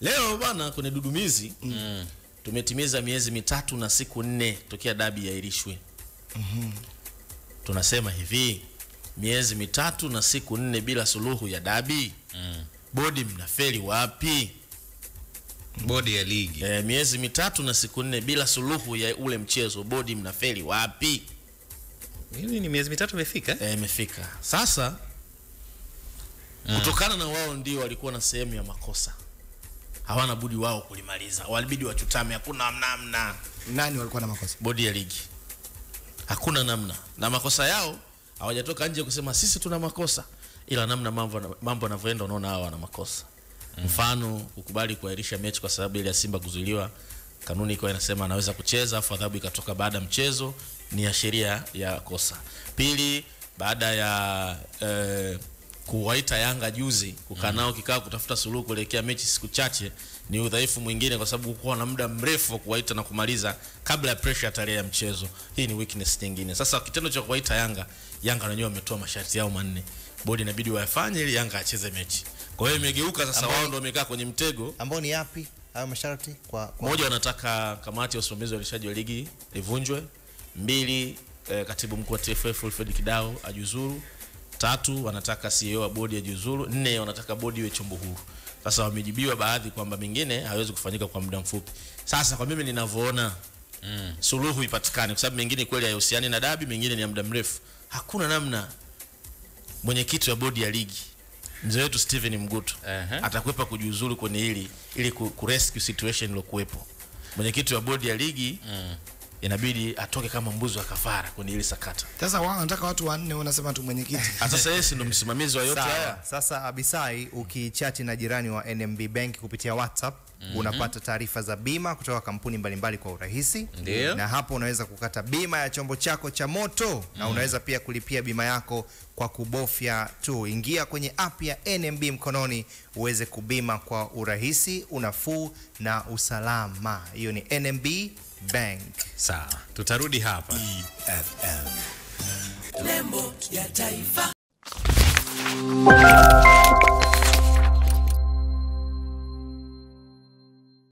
Leo bwana kwenye dudumizi tumetimiza miezi 3 na siku 4 tokea dabi yairishwe. Tunasema hivi, miezi 3 na siku 4 bila suluhu ya dabi. Bodi mnafeli wapi? Bodi ya ligi. Miezi 3 na siku 4 bila suluhu ya ule mchezo, bodi mnafeli wapi? Hivi ni miezi 3 imefika? Imefika. Sasa kutokana na wao ndio walikuwa na sehemu ya makosa, hawana budi wao kulimaliza. Walibidi wachutame, hakuna namna. Nani walikuwa na makosa? Bodi ya ligi. Hakuna namna. Na makosa yao hawajatoka nje kusema sisi tuna makosa, ila namna mambo yanavyoenda unaona hawa wana makosa. Mfano, kukubali kuahirisha mechi kwa sababu ile ya Simba kuzuiliwa. Kanuni iko inasema anaweza kucheza, afu adhabu ikatoka baada ya mchezo, ni ya sheria ya kosa. Pili, baada ya kuwaita Yanga juzi kukaa nao kikao kutafuta suluhu kuelekea mechi siku chache, ni udhaifu mwingine kwa sababu kulikuwa na muda mrefu wa kuwaita na kumaliza kabla ya pressure ya tarehe ya mchezo. Hii ni weakness nyingine. Sasa kitendo cha kuwaita Yanga wenyewe wametoa masharti yao manne, bodi inabidi wayafanye ili Yanga acheze mechi. Kwa hiyo imegeuka sasa, wao ndio wamekaa kwenye mtego. Ambao ni yapi hayo masharti? Kwa moja, wanataka kamati ya usimamizi wa ulishaji wa ligi ivunjwe. 2, katibu mkuu wa TFF Wilfred Kidao ajuzuru. 3, wanataka CEO wa bodi ajiuzuru. 4, wanataka bodi iwe chombo huru. Sasa wamejibiwa baadhi kwamba mingine haiwezi kufanyika kwa muda mfupi. Sasa kwa mimi ninavyoona, suluhu ipatikane, kwa sababu mingine kweli haihusiani na dabi, mingine ni ya muda mrefu. Hakuna namna mwenyekiti wa bodi ya ligi mzee wetu Steven Mguto atakwepa kujiuzuru kwenye hili ili kurescue situation iliyokuepo. Mwenyekiti wa bodi ya ligi inabidi atoke kama mbuzi wa kafara kwenye hili sakata. Sasa wao wanataka watu wanne, unasema tu mwenyekiti. Sasa yeye ndio msimamizi wa yote haya. Sasa Abisai, ukichati na jirani wa NMB Bank kupitia WhatsApp, unapata taarifa za bima kutoka kampuni mbalimbali kwa urahisi. Na hapo unaweza kukata bima ya chombo chako cha moto, na unaweza pia kulipia bima yako kwa kubofya tu. Ingia kwenye app ya NMB mkononi uweze kubima kwa urahisi, unafuu na usalama. Hiyo ni NMB Bank. Sawa, tutarudi hapa. Lembo ya Taifa.